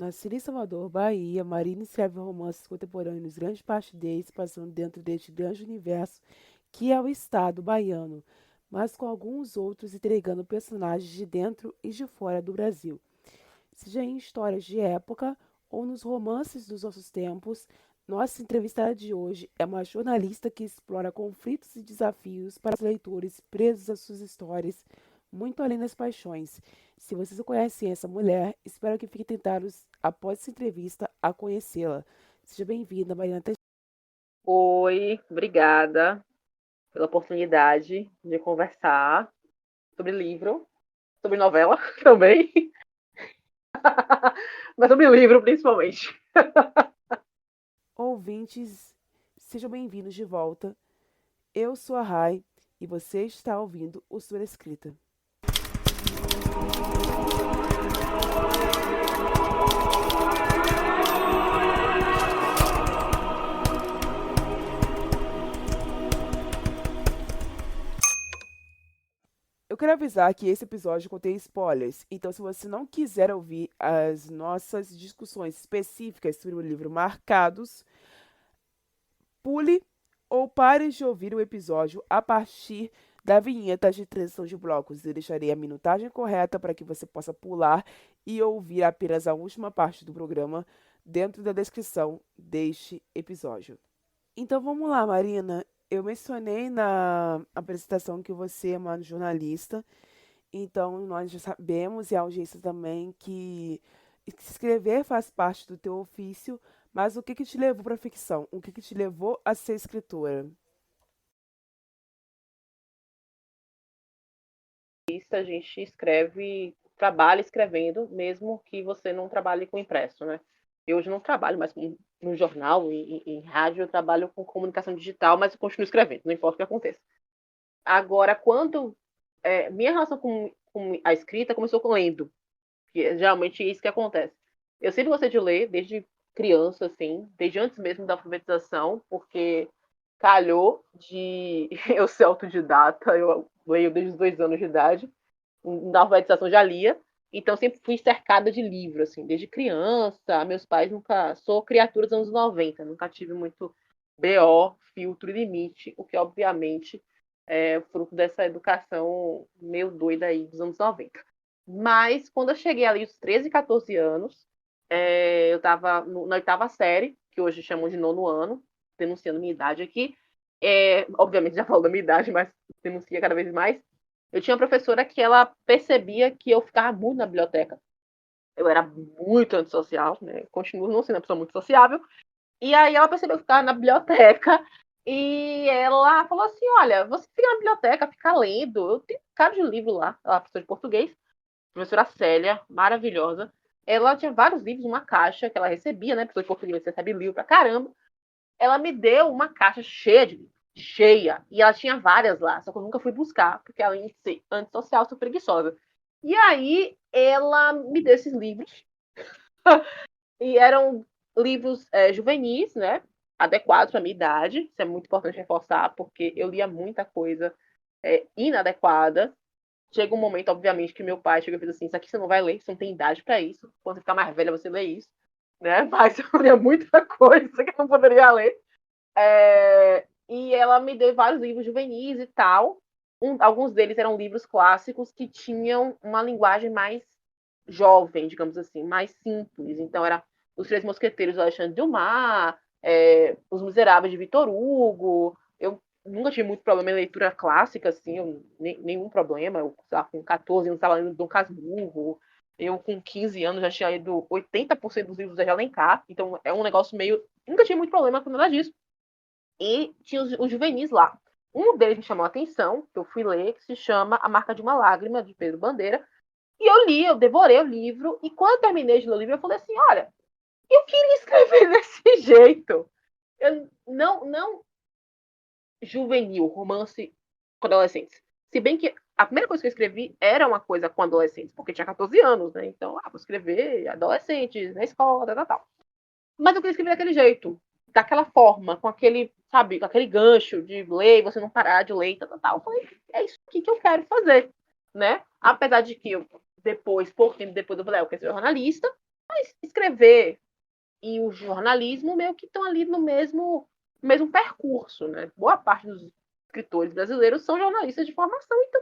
Nascida em Salvador, Bahia, Marina escreve romances contemporâneos, grande parte deles passando dentro deste grande universo que é o Estado baiano, mas com alguns outros entregando personagens de dentro e de fora do Brasil. Seja em histórias de época ou nos romances dos nossos tempos, nossa entrevistada de hoje é uma jornalista que explora conflitos e desafios para os leitores presos às suas histórias, muito além das paixões. Se vocês não conhecem essa mulher, espero que fiquem tentados, após essa entrevista, a conhecê-la. Seja bem-vinda, Mariana Teixeira. Oi, obrigada pela oportunidade de conversar sobre livro, sobre novela também, mas sobre livro principalmente. Ouvintes, sejam bem-vindos de volta. Eu sou a Rai e você está ouvindo o Sua Escrita. Eu quero avisar que esse episódio contém spoilers, então se você não quiser ouvir as nossas discussões específicas sobre o livro Marcados, pule ou pare de ouvir o episódio a partir da vinheta de transição de blocos. Eu deixarei a minutagem correta para que você possa pular e ouvir apenas a última parte do programa dentro da descrição deste episódio. Então vamos lá, Marina. Eu mencionei na apresentação que você é uma jornalista. Então, nós já sabemos, e a audiência também, que escrever faz parte do teu ofício, mas o que que te levou para a ficção? O que que te levou a ser escritora? Isso a gente escreve, trabalha escrevendo, mesmo que você não trabalhe com impresso, né? Eu hoje não trabalho mais no jornal, em rádio, eu trabalho com comunicação digital, mas eu continuo escrevendo, não importa o que aconteça. Agora, minha relação com a escrita começou com lendo, que geralmente é isso que acontece. Eu sempre gostei de ler, desde criança, assim, desde antes mesmo da alfabetização, porque calhou de eu ser autodidata, eu leio desde os 2 anos de idade, na alfabetização já lia, então sempre fui cercada de livros, assim, desde criança, meus pais nunca, sou criatura dos anos 90, nunca tive muito BO, filtro e limite, o que obviamente é fruto dessa educação meio doida aí dos anos 90. Mas quando eu cheguei ali os 13, 14 anos, eu estava na oitava série, que hoje chamam de nono ano, denunciando minha idade aqui. Obviamente já falo da minha idade, mas denuncia cada vez mais. Eu tinha uma professora que ela percebia que eu ficava muito na biblioteca. Eu era muito antissocial, né? Continuo não sendo uma pessoa muito sociável. E aí ela percebeu que eu ficava na biblioteca e ela falou assim: Olha, você fica na biblioteca, fica lendo. Eu tenho um cara de livro lá. Ela é professora de português, professora Célia, maravilhosa. Ela tinha vários livros, uma caixa que ela recebia, né? Professora de português recebe livro pra caramba. Ela me deu uma caixa cheia de livros, cheia. E ela tinha várias lá, só que eu nunca fui buscar, porque além de ser antissocial, sou preguiçosa. E aí ela me deu esses livros, e eram livros juvenis, né? Adequados à minha idade. Isso é muito importante reforçar, porque eu lia muita coisa inadequada. Chega um momento, obviamente, que meu pai chega e diz assim: Isso aqui você não vai ler, você não tem idade para isso. Quando você ficar mais velha, você lê isso. Né? Mas eu lia muita coisa que eu não poderia ler. E ela me deu vários livros juvenis e tal. Alguns deles eram livros clássicos que tinham uma linguagem mais jovem, digamos assim, mais simples. Então, era Os Três Mosqueteiros de Alexandre Dumas, Os Miseráveis de Victor Hugo. Eu nunca tive muito problema em leitura clássica, assim, nenhum problema. Eu, lá, com 14 anos, estava lendo Dom Casmurro. Eu, com 15 anos, já tinha lido 80% dos livros da Alencar. Então, é um negócio meio. Nunca tive muito problema com nada disso. E tinha os juvenis lá. Um deles me chamou a atenção, que eu fui ler, que se chama A Marca de uma Lágrima, de Pedro Bandeira. E eu li, eu devorei o livro, e quando eu terminei de ler o livro, eu falei assim: olha, eu queria escrever desse jeito. Eu não juvenil, romance com adolescentes. Se bem que a primeira coisa que eu escrevi era uma coisa com adolescentes, porque tinha 14 anos, né? Então, vou escrever adolescentes na escola, tal, tal. Mas eu queria escrever daquele jeito, daquela forma, com aquele, sabe, com aquele gancho de ler, você não parar de ler, tal, tal, tal. Eu falei, é isso aqui que eu quero fazer, né? Apesar de que eu, depois, pouco tempo depois, eu falei, eu quero ser jornalista, mas escrever TV e o jornalismo meio que estão ali no mesmo percurso, né? Boa parte dos escritores brasileiros são jornalistas de formação, então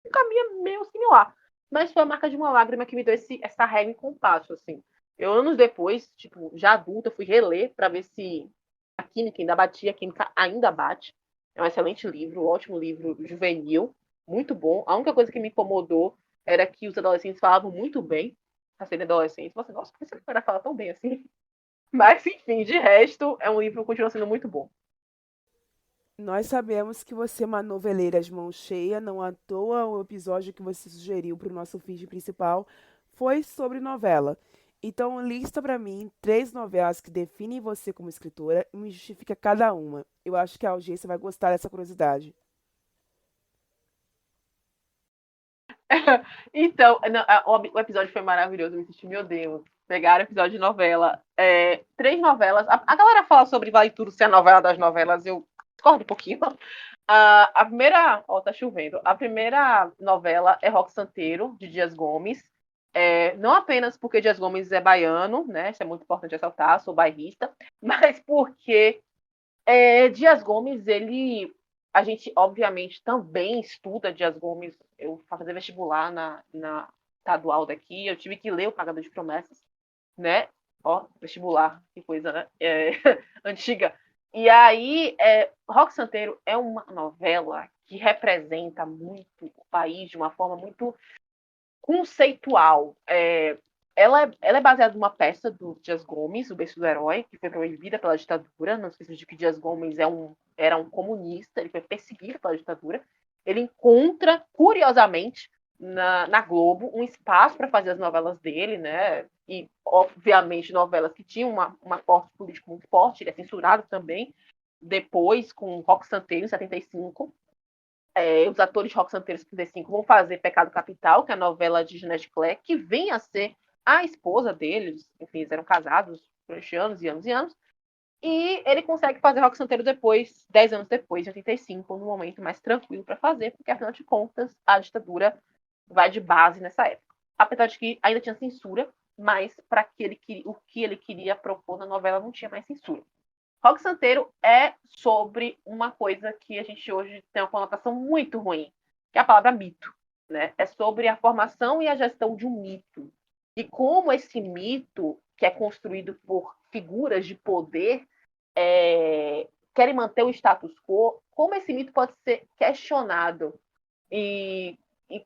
o caminho é meio similar. Mas foi a marca de uma lágrima que me deu essa régua em compasso, assim. Eu, anos depois, tipo, já adulta, fui reler para ver se a química ainda batia, a química ainda bate. É um excelente livro, um ótimo livro juvenil, muito bom. A única coisa que me incomodou era que os adolescentes falavam muito bem, a serem adolescentes. Nossa, por que esse cara fala tão bem assim? Mas, enfim, de resto, é um livro que continua sendo muito bom. Nós sabemos que você é uma noveleira de mão cheia, não à toa o episódio que você sugeriu para o nosso feed principal foi sobre novela. Então, lista para mim 3 novelas que definem você como escritora e me justifica cada uma. Eu acho que a audiência vai gostar dessa curiosidade. Então, o episódio foi maravilhoso. Eu me senti, meu Deus. Pegaram episódio de novela. 3 novelas. A galera fala sobre Vale Tudo ser a novela das novelas. Eu discordo um pouquinho. A primeira. Ó, tá chovendo. A primeira novela é Roque Santeiro, de Dias Gomes. Não apenas porque Dias Gomes é baiano, né? Isso é muito importante ressaltar, sou bairrista, mas porque Dias Gomes, a gente obviamente também estuda Dias Gomes. Eu fui fazer vestibular na estadual daqui, eu tive que ler o Pagador de Promessas, né? Ó, vestibular, que coisa, né? Antiga. E aí, Roque Santeiro é uma novela que representa muito o país de uma forma muito conceitual. Ela é baseada numa peça do Dias Gomes, O Berço do Herói, que foi proibida pela ditadura. Não esqueça de que Dias Gomes era um comunista, ele foi perseguido pela ditadura. Ele encontra, curiosamente, na Globo, um espaço para fazer as novelas dele, né? E, obviamente, novelas que tinham uma corte político muito forte. Ele é censurado também, depois, com Roque Santeiro, em 75. Os atores de Rock Santeiro 75 vão fazer Pecado Capital, que é a novela de Jeanette Claire, que vem a ser a esposa deles. Enfim, eles eram casados durante anos e anos e anos. E ele consegue fazer Rock Santeiro depois, 10 anos depois, de 85, num momento mais tranquilo para fazer, porque afinal de contas a ditadura vai de base nessa época. Apesar de que ainda tinha censura, mas para o que ele queria propor na novela não tinha mais censura. Rock Santeiro é sobre uma coisa que a gente hoje tem uma conotação muito ruim, que é a palavra mito. Né? É sobre a formação e a gestão de um mito. E como esse mito, que é construído por figuras de poder, querem manter o status quo, como esse mito pode ser questionado e, e,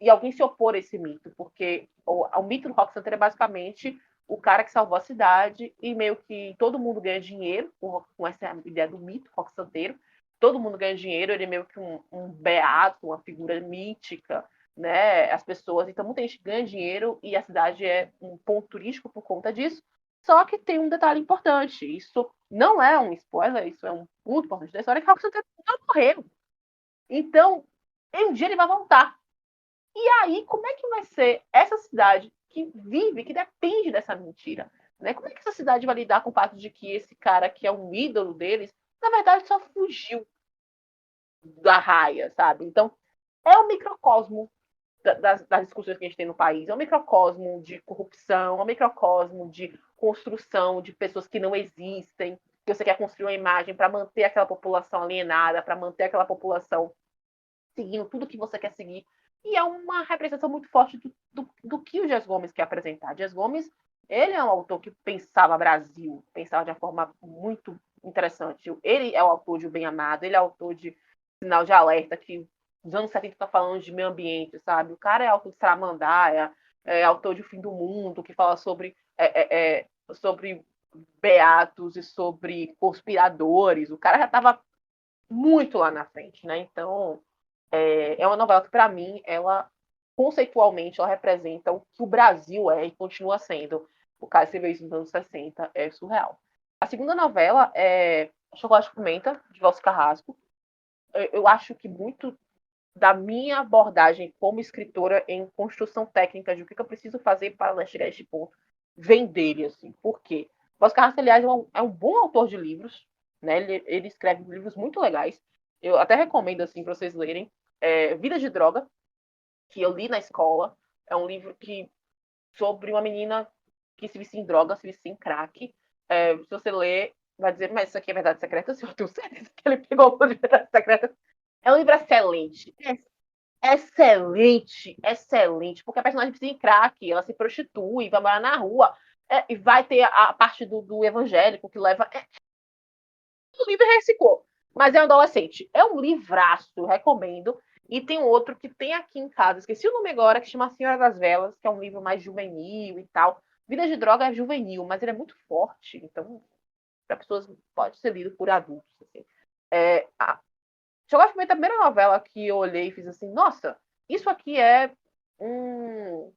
e alguém se opor a esse mito. Porque o mito do Rock Santeiro é basicamente o cara que salvou a cidade e meio que todo mundo ganha dinheiro com essa ideia do mito, Roque Santeiro. Todo mundo ganha dinheiro, ele é meio que um beato, uma figura mítica, né? As pessoas, então muita gente ganha dinheiro e a cidade é um ponto turístico por conta disso. Só que tem um detalhe importante, isso não é um spoiler, isso é um ponto importante da história, que Roque Santeiro não morreu. Então, um dia ele vai voltar. E aí, como é que vai ser essa cidade que vive, que depende dessa mentira? Né? Como é que essa cidade vai lidar com o fato de que esse cara, que é um ídolo deles, na verdade só fugiu da raia, sabe? Então, é um microcosmo das discussões que a gente tem no país. É um microcosmo de corrupção, é um microcosmo de construção de pessoas que não existem, que você quer construir uma imagem para manter aquela população alienada, para manter aquela população seguindo tudo que você quer seguir. E é uma representação muito forte do que o Dias Gomes quer apresentar. Dias Gomes, ele é um autor que pensava Brasil, pensava de uma forma muito interessante. Ele é o autor de O Bem Amado, ele é o autor de Sinal de Alerta, que nos anos 70 está falando de meio ambiente, sabe? O cara é autor de Saramandá, é autor de O Fim do Mundo, que fala sobre beatos e sobre conspiradores. O cara já estava muito lá na frente, né? Então, é uma novela que, para mim, ela conceitualmente ela representa o que o Brasil é e continua sendo. O caso você vê isso nos anos 60, é surreal. A segunda novela é Chocolate com Pimenta, de Valci Carrasco. Eu acho que muito da minha abordagem como escritora em construção técnica de o que eu preciso fazer para chegar a este ponto vem dele, assim. Por quê? Valci Carrasco, aliás, é um bom autor de livros, né? Ele escreve livros muito legais. Eu até recomendo, assim, para vocês lerem. Vida de Droga, que eu li na escola. É um livro sobre uma menina que se vicia em droga, se vicia em crack. Se você ler, vai dizer, mas isso aqui é verdade secreta? Eu tenho certeza que ele pegou o livro de verdade secreta. É um livro excelente. Excelente, excelente. Porque a personagem vicia em crack, ela se prostitui, vai morar na rua. E vai ter a parte do evangélico que leva. O livro reciclou, mas é um adolescente. É um livraço, recomendo. E tem outro que tem aqui em casa, esqueci o nome agora, que chama A Senhora das Velas, que é um livro mais juvenil e tal. Vida de Droga é juvenil, mas ele é muito forte, então para pessoas pode ser lido por adultos. Assim. Chegou a primeira novela que eu olhei e fiz assim, nossa, isso aqui é um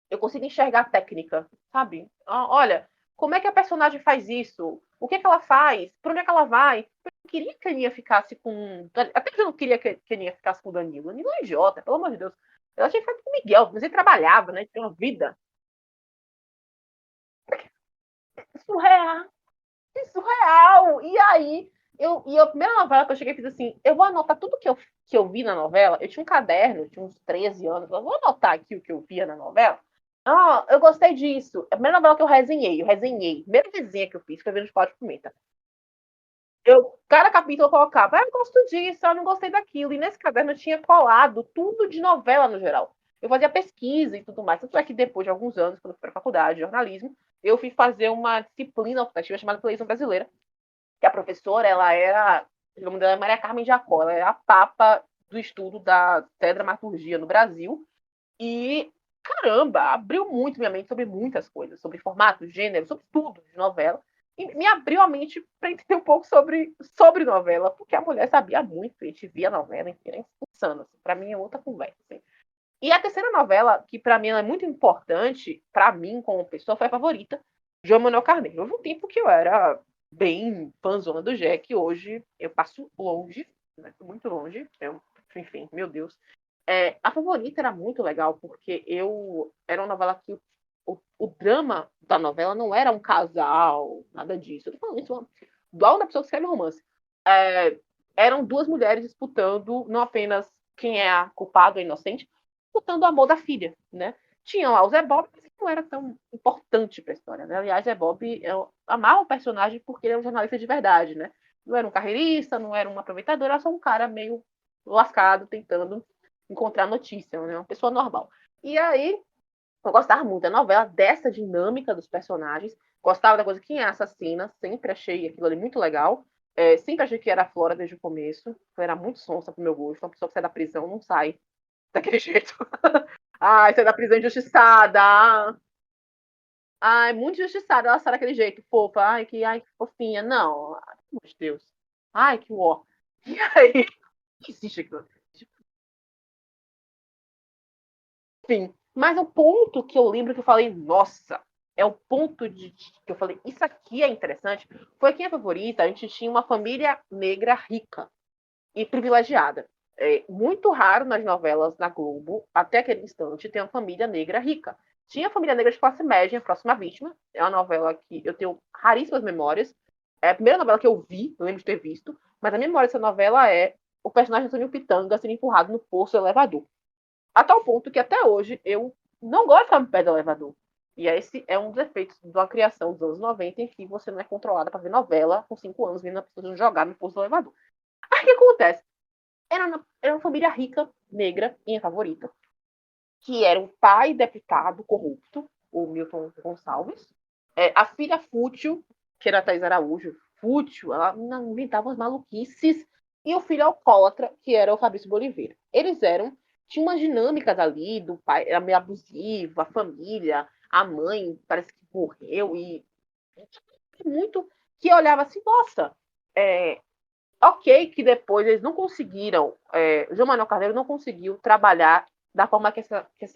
eu consigo enxergar a técnica, sabe? Olha, como é que a personagem faz isso? O que é que ela faz? Por onde é que ela vai? Eu não queria que a Aninha ficasse com. Até que eu não queria que a Aninha ficasse com o Danilo. O Danilo é um idiota, pelo amor de Deus. Ela tinha que ficar com o Miguel, mas ele trabalhava, né? Tinha uma vida. Surreal. Surreal. E aí, a primeira novela que eu cheguei e fiz assim: eu vou anotar tudo que eu vi na novela. Eu tinha um caderno, tinha uns 13 anos. Eu vou anotar aqui o que eu via na novela. Eu gostei disso. A primeira novela que eu resenhei. A primeira resenha que eu fiz foi vendo Esporte Pimenta. Cada capítulo eu colocava, eu gosto disso, eu não gostei daquilo. E nesse caderno eu tinha colado tudo de novela no geral. Eu fazia pesquisa e tudo mais. Tanto é que depois de alguns anos, quando eu fui para a faculdade de jornalismo, eu fui fazer uma disciplina optativa chamada Televisão Brasileira. Que a professora, ela era, o nome dela é Maria Carmen Jacó, ela é a papa do estudo da teledramaturgia no Brasil. E caramba, abriu muito minha mente sobre muitas coisas, sobre formato, gênero, sobre tudo de novela. E me abriu a mente para entender um pouco sobre novela, porque a mulher sabia muito, a gente via a novela inteira, é insano. Assim, para mim é outra conversa. Assim. E a terceira novela, que para mim é muito importante, para mim como pessoa, foi a favorita, João Manuel Carneiro. Houve um tempo que eu era bem fãzona do Jack, hoje eu passo longe, né, muito longe, enfim, meu Deus. A Favorita era muito legal, porque era uma novela que o drama da novela não era um casal, nada disso. Eu tô falando isso do alto da pessoa que escreve romance. Eram duas mulheres disputando não apenas quem é a culpada ou inocente, disputando o amor da filha, né? Tinha lá o Zé Bob, mas não era tão importante pra história, né? Aliás, Zé Bob, eu amava o personagem porque ele é um jornalista de verdade, né? Não era um carreirista, não era um aproveitador, era só um cara meio lascado, tentando encontrar notícia, né? Uma pessoa normal. E aí, eu gostava muito da novela, dessa dinâmica dos personagens. Gostava da coisa quem é a assassina, sempre achei aquilo ali muito legal. Sempre achei que era a Flora desde o começo. Então era muito sonsa pro meu gosto. Uma pessoa que sai da prisão não sai daquele jeito. Ai, sai da prisão injustiçada. Ai, muito injustiçada. Ela sai daquele jeito, fofa. Ai, que fofinha. Não, ai, pelo amor de Deus. Ai, que uó. E aí, existe aquilo. Enfim, mas o ponto que eu lembro que eu falei, nossa, é o ponto que eu falei, isso aqui é interessante, foi que a Favorita, a gente tinha uma família negra rica e privilegiada. É muito raro nas novelas na Globo, até aquele instante, ter uma família negra rica. Tinha a família negra de classe média, Próxima Vítima, é uma novela que eu tenho raríssimas memórias. É a primeira novela que eu vi, eu lembro de ter visto, mas a memória dessa novela é o personagem Antônio Pitanga sendo empurrado no poço do elevador. A tal ponto que até hoje eu não gosto de ficar no pé do elevador. E esse é um dos efeitos da criação dos anos 90 em que você não é controlada para ver novela com 5 anos, vendo a pessoa jogar no posto do elevador. Aí o que acontece? Era uma família rica, negra, minha favorita, que era um pai deputado corrupto, o Milton Gonçalves, a filha fútil, que era a Thais Araújo, fútil, ela inventava umas maluquices, e o filho alcoólatra, que era o Fabrício Boliveira. Eles tinha umas dinâmicas ali, do pai era meio abusivo, a família, a mãe parece que morreu, e muito que eu olhava assim, nossa, ok que depois eles não conseguiram, João Manuel Carneiro não conseguiu trabalhar da forma que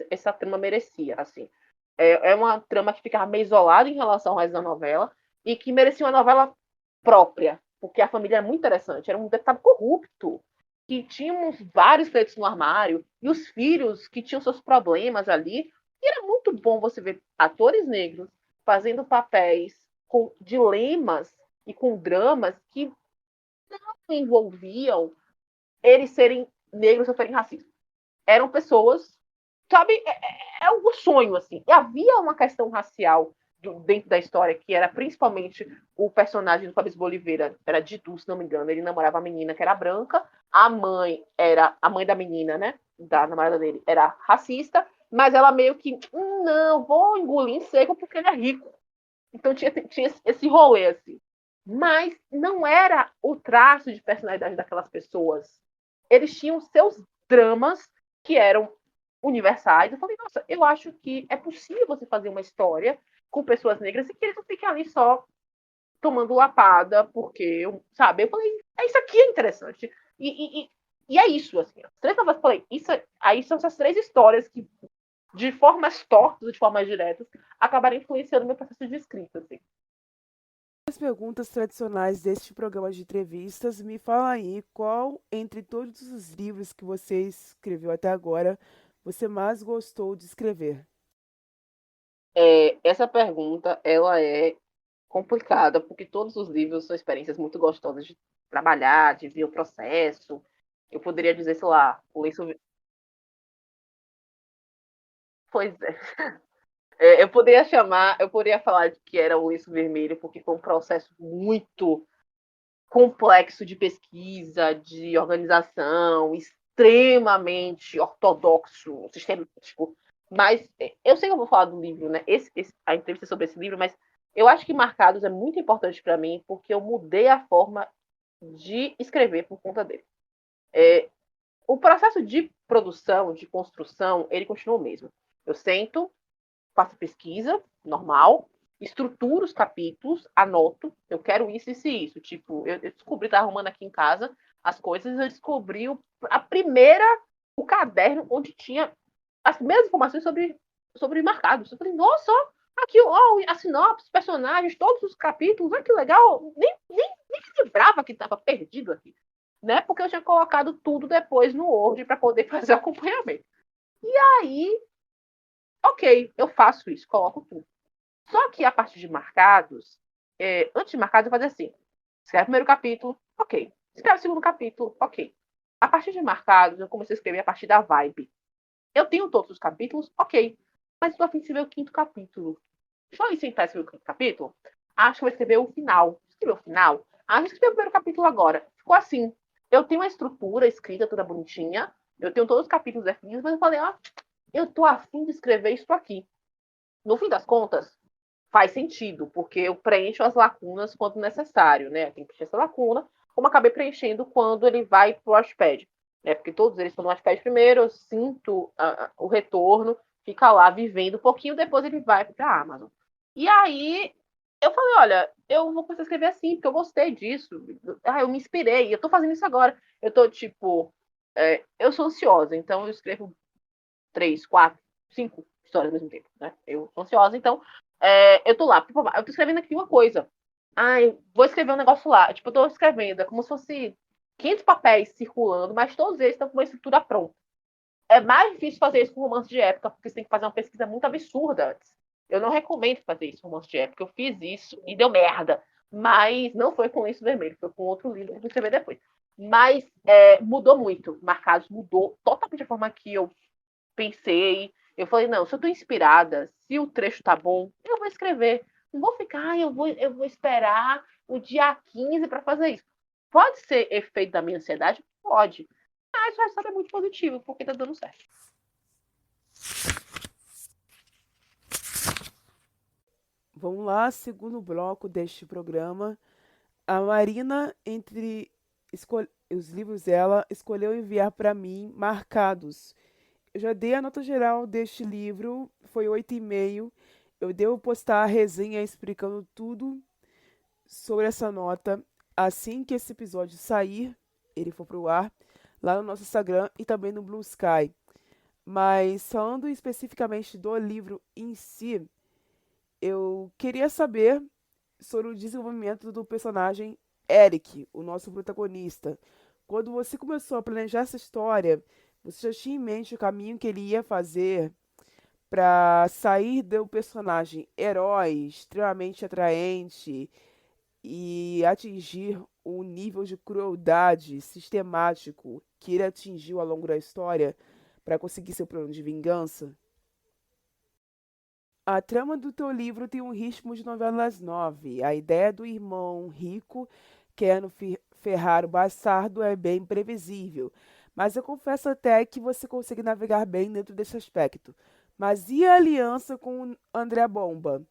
essa trama merecia, assim. É uma trama que ficava meio isolada em relação ao resto da novela e que merecia uma novela própria, porque a família é muito interessante. Era um deputado corrupto, que tinha vários feitos no armário, e os filhos que tinham seus problemas ali. E era muito bom você ver atores negros fazendo papéis com dilemas e com dramas que não envolviam eles serem negros ou sofrerem racismo. Eram pessoas, sabe, é um sonho, assim. E havia uma questão racial dentro da história, que era principalmente o personagem do Fabrício Boliveira, era Didu, se não me engano, ele namorava a menina que era branca, a mãe era a mãe da menina, né, da namorada dele, era racista, mas ela meio que, não, vou engolir em seco porque ele é rico. Então tinha esse rolê, assim. Mas não era o traço de personalidade daquelas pessoas. Eles tinham seus dramas que eram universais. Eu falei, nossa, eu acho que é possível você fazer uma história com pessoas negras e que eles não fiquem ali só tomando lapada, porque, sabe? Eu falei, isso aqui é interessante. E é isso, assim. As três novelas, eu falei, aí são essas três histórias que, de formas tortas, de formas diretas, acabaram influenciando meu processo de escrita, assim. As perguntas tradicionais deste programa de entrevistas, me fala aí qual, entre todos os livros que você escreveu até agora, você mais gostou de escrever? Essa pergunta, ela é complicada, porque todos os livros são experiências muito gostosas de trabalhar, de ver o processo. Eu poderia dizer, sei lá, o lenço. Pois é. Eu poderia falar que era o lenço vermelho, porque foi um processo muito complexo de pesquisa, de organização, extremamente ortodoxo, sistemático. Mas eu sei que eu vou falar do livro, né? A entrevista sobre esse livro, mas eu acho que Marcados é muito importante para mim, porque eu mudei a forma de escrever por conta dele. O processo de produção, de construção, ele continua o mesmo. Eu sento, faço pesquisa, normal, estruturo os capítulos, anoto, eu quero isso e isso. Tipo, eu descobri, tá arrumando aqui em casa as coisas, eu descobri o caderno onde tinha as mesmas informações sobre marcados. Eu falei, nossa, aqui, ó, a sinopse, os personagens, todos os capítulos, olha que legal. Nem lembrava que estava perdido aqui. Né? Porque eu tinha colocado tudo depois no Word para poder fazer acompanhamento. E aí, ok, eu faço isso, coloco tudo. Só que a partir de marcados, antes de marcados, eu fazia assim: escreve o primeiro capítulo, ok. Escreve o segundo capítulo, ok. A partir de marcados, eu comecei a escrever a partir da vibe. Eu tenho todos os capítulos, ok. Mas estou a fim de escrever o quinto capítulo. Deixa eu ir sentar e escrever o quinto capítulo. Acho que vou escrever o final. Escrever o final? Acho que escrever o primeiro capítulo agora. Ficou assim. Eu tenho uma estrutura escrita toda bonitinha. Eu tenho todos os capítulos definidos, mas eu falei, ó, eu tô afim de escrever isso aqui. No fim das contas, faz sentido, porque eu preencho as lacunas quando necessário, né? Tem que preencher essa lacuna, como acabei preenchendo quando ele vai pro Watchpad, né? Porque todos eles estão no Watchpad primeiro, eu sinto o retorno, fica lá vivendo um pouquinho, depois ele vai para a Amazon. E aí eu falei, olha, eu vou começar a escrever assim, porque eu gostei disso. Eu me inspirei, eu tô fazendo isso agora. Eu tô, tipo, eu sou ansiosa, então eu escrevo 3, 4, 5 histórias ao mesmo tempo, né? Eu sou ansiosa, então eu tô lá, eu tô escrevendo aqui uma coisa. Ai, vou escrever um negócio lá. Tipo, eu tô escrevendo, é como se fosse 500 papéis circulando, mas todos eles estão com uma estrutura pronta. É mais difícil fazer isso com romance de época, porque você tem que fazer uma pesquisa muito absurda antes. Eu não recomendo fazer isso com romance de época. Eu fiz isso e deu merda. Mas não foi com Lenço Vermelho, foi com outro livro que eu vou escrever depois. Mas mudou muito. Marcados mudou totalmente a forma que eu pensei. Eu falei, não, se eu tô inspirada, se o trecho tá bom, eu vou escrever. Não vou ficar, eu vou esperar o dia 15 para fazer isso. Pode ser efeito da minha ansiedade? Pode. Mas o resultado é muito positivo, porque tá dando certo. Vamos lá, segundo bloco deste programa. A Marina, entre os livros dela, escolheu enviar para mim marcados. Eu já dei a nota geral deste livro, foi 8,5. Eu devo postar a resenha explicando tudo sobre essa nota assim que esse episódio sair, ele for pro ar, lá no nosso Instagram e também no Blue Sky. Mas falando especificamente do livro em si, eu queria saber sobre o desenvolvimento do personagem Eric, o nosso protagonista. Quando você começou a planejar essa história, você já tinha em mente o caminho que ele ia fazer para sair do personagem herói extremamente atraente e atingir um nível de crueldade sistemático que ele atingiu ao longo da história para conseguir seu plano de vingança? A trama do teu livro tem um ritmo de novelas 9. A ideia do irmão rico querendo ferrar o bastardo é bem previsível. Mas eu confesso até que você consegue navegar bem dentro desse aspecto. Mas e a aliança com o André Bomba?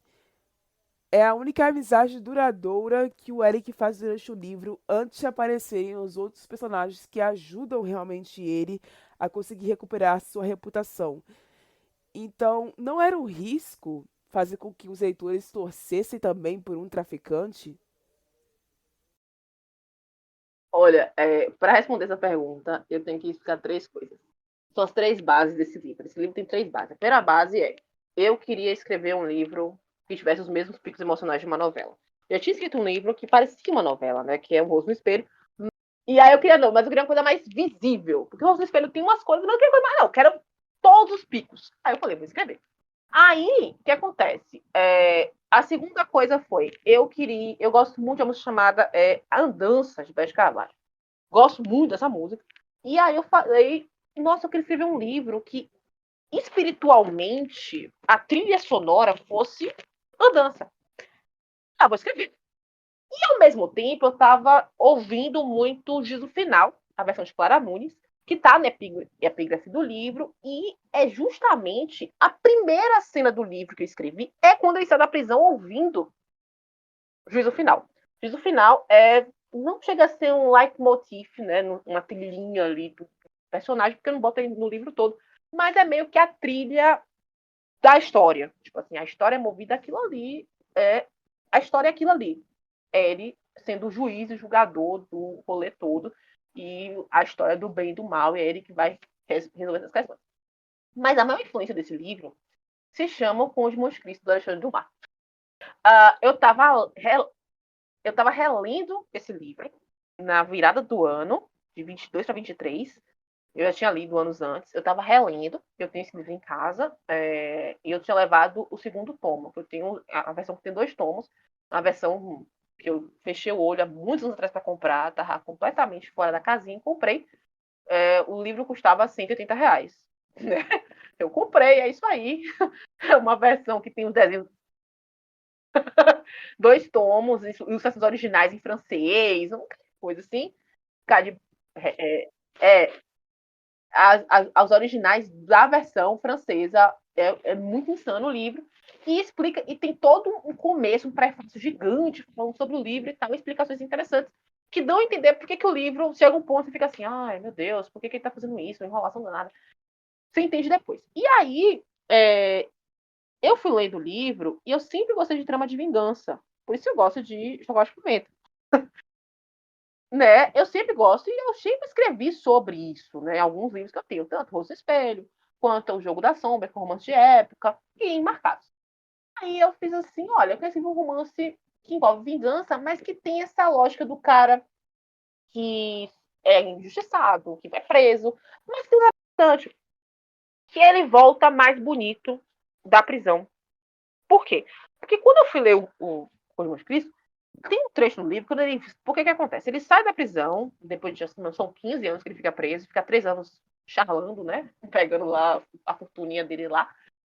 É a única amizade duradoura que o Eric faz durante o livro antes de aparecerem os outros personagens que ajudam realmente ele a conseguir recuperar sua reputação. Então, não era um risco fazer com que os leitores torcessem também por um traficante? Olha, para responder essa pergunta, eu tenho que explicar três coisas. São as três bases desse livro. Esse livro tem três bases. A primeira base é: eu queria escrever um livro que tivesse os mesmos picos emocionais de uma novela. Eu tinha escrito um livro que parecia uma novela, né? Que é O Rosto no Espelho. E aí eu queria, não, mas eu queria uma coisa mais visível. Porque o Rosto no Espelho tem umas coisas, mas eu não queria coisa mais, não. Eu quero todos os picos. Aí eu falei, vou escrever. Aí, o que acontece? A segunda coisa foi, eu gosto muito de uma música chamada Andança, de Beth Carvalho. Gosto muito dessa música. E aí eu falei, nossa, eu queria escrever um livro que, espiritualmente, a trilha sonora fosse Andança. Ah, vou escrever. E ao mesmo tempo, eu estava ouvindo muito Juízo Final, a versão de Clara Nunes, que está na epígrafe do livro, e é justamente a primeira cena do livro que eu escrevi, é quando ele sai da prisão ouvindo Juízo Final. Juízo Final não chega a ser um leitmotiv, né, uma trilhinha ali do personagem, porque eu não boto ele no livro todo, mas é meio que a trilha da história. Tipo assim, a história é movida aquilo ali, a história é aquilo ali. É ele sendo o juiz e julgador do rolê todo, e a história do bem e do mal, é ele que vai resolver essas questões. Mas a maior influência desse livro se chama O Conde de Monte Cristo, do Alexandre Dumas. Eu estava relendo esse livro na virada do ano, de 22 para 23. Eu já tinha lido anos antes. Eu estava relendo, eu tenho esse livro em casa, e eu tinha levado o segundo tomo. Eu tenho a versão que tem 2 tomos, a versão que eu fechei o olho há muitos anos atrás para comprar, estava completamente fora da casinha e comprei. O livro custava R$ 180. Né? Eu comprei, é isso aí. É uma versão que tem os desenhos, 2 tomos, ilustrações originais em francês, uma coisa assim. É, é, as originais da versão francesa. É muito insano o livro. E explica, e tem todo um começo, um prefácio gigante falando sobre o livro e tal, explicações interessantes que dão a entender por que o livro chega um ponto e fica assim, ai meu Deus, por que ele tá fazendo isso? Uma enrolação danada. Você entende depois. E aí, eu fui lendo o livro e eu sempre gostei de trama de vingança. Por isso eu gosto de Chocolate com Pimenta. Né? Eu sempre gosto e eu sempre escrevi sobre isso, né? Alguns livros que eu tenho, tanto Rosto Espelho, quanto O Jogo da Sombra, que é um romance de época, e em Marcados. Aí eu fiz assim, olha, eu quero escrever um romance que envolve vingança, mas que tem essa lógica do cara que é injustiçado, que vai preso, mas que não é bastante, que ele volta mais bonito da prisão. Por quê? Porque quando eu fui ler o Cosmos de Cristo, tem um trecho no livro, quando ele. Por que acontece? Ele sai da prisão, depois de são 15 anos que ele fica preso, fica 3 anos charlando, né? Pegando lá a fortuninha dele lá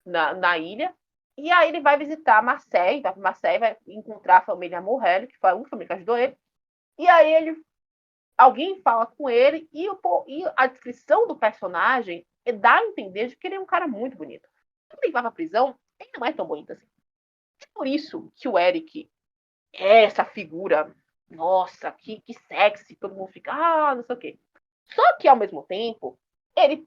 na ilha. E aí ele vai visitar Marseille, vai para Marseille, vai encontrar a família Morrel, que foi a única família que ajudou ele. E aí alguém fala com ele e a descrição do personagem dá a entender de que ele é um cara muito bonito. Quando ele vai pra prisão, ele não é tão bonito assim. É por isso que o Eric é essa figura, nossa, que sexy, todo mundo fica, não sei o quê. Só que, ao mesmo tempo, ele,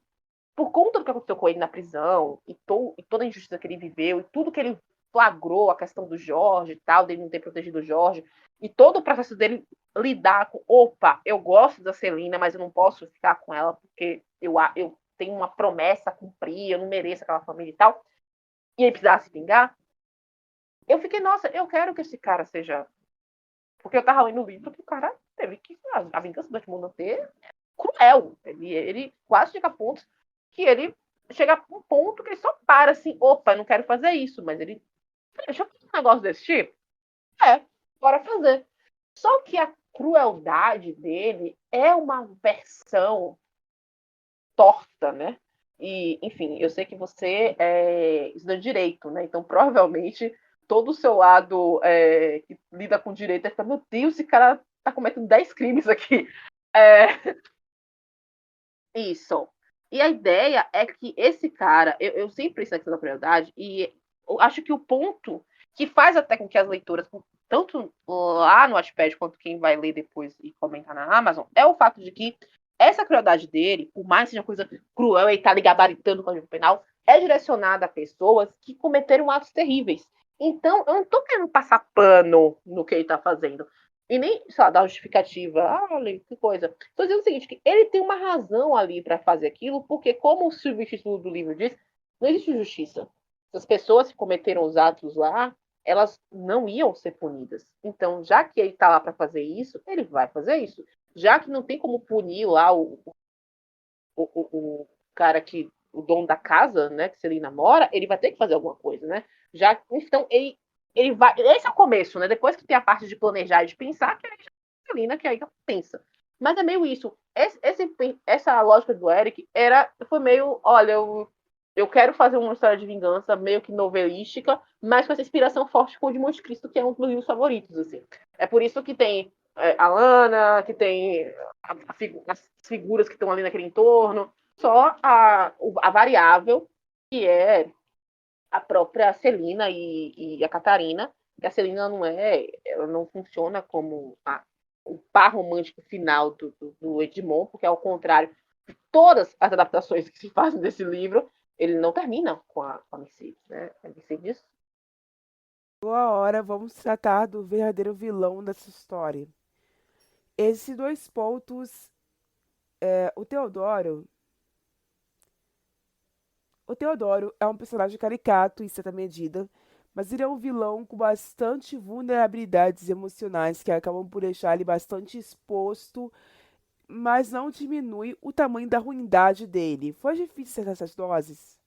por conta do que aconteceu com ele na prisão, e toda a injustiça que ele viveu, e tudo que ele flagrou, a questão do Jorge e tal, dele não ter protegido o Jorge, e todo o processo dele lidar com, opa, eu gosto da Celina, mas eu não posso ficar com ela porque eu tenho uma promessa a cumprir, eu não mereço aquela família e tal, e ele precisava se vingar. Eu fiquei, nossa, eu quero que esse cara seja. Porque eu tava lendo o livro que o cara teve que. A vingança do Edmundo é cruel. Ele quase chega a pontos que ele chega a um ponto que ele só para assim, opa, eu não quero fazer isso, mas ele. Deixa eu fazer um negócio desse tipo? Bora fazer. Só que a crueldade dele é uma versão torta, né? E, enfim, eu sei que você é estudante de direito, né? Então, provavelmente, todo o seu lado que lida com direito vai ficar, meu Deus, esse cara tá cometendo 10 crimes aqui. É, isso. E a ideia é que esse cara, eu sempre penso na questão da prioridade, e eu acho que o ponto que faz até com que as leitoras, tanto lá no Wattpad quanto quem vai ler depois e comentar na Amazon, é o fato de que essa crueldade dele, por mais que seja uma coisa cruel e tá ali gabaritando o Código Penal, é direcionada a pessoas que cometeram atos terríveis. Então, eu não tô querendo passar pano no que ele tá fazendo. E nem, sei lá, dar justificativa. Ah, olha, que coisa. Estou dizendo o seguinte, que ele tem uma razão ali para fazer aquilo, porque, como o subtítulo do livro diz, não existe justiça. As pessoas que cometeram os atos lá, elas não iam ser punidas. Então, já que ele está lá para fazer isso, ele vai fazer isso. Já que não tem como punir lá o cara que, o dono da casa, né, que se ele namora, ele vai ter que fazer alguma coisa, né? Já, então, ele vai. Esse é o começo, né? Depois que tem a parte de planejar e de pensar, que é a Celina que aí pensa. Mas é meio isso. Essa lógica do Eric foi meio, olha, eu quero fazer uma história de vingança meio que novelística, mas com essa inspiração forte com o de Monte Cristo, que é um dos meus favoritos, assim. É por isso que tem a Lana, que tem as figuras que estão ali naquele entorno, só a variável, que é a própria Celina e a Catarina, que a Celina ela não funciona como o par romântico final do Edmond, porque ao contrário de todas as adaptações que se fazem desse livro, ele não termina com a Mercedes, né? A Mercedes. Boa hora, vamos tratar do verdadeiro vilão dessa história. Esses dois pontos, o Teodoro. O Teodoro é um personagem caricato em certa medida, mas ele é um vilão com bastante vulnerabilidades emocionais que acabam por deixar ele bastante exposto, mas não diminui o tamanho da ruindade dele. Foi difícil acertar essas doses?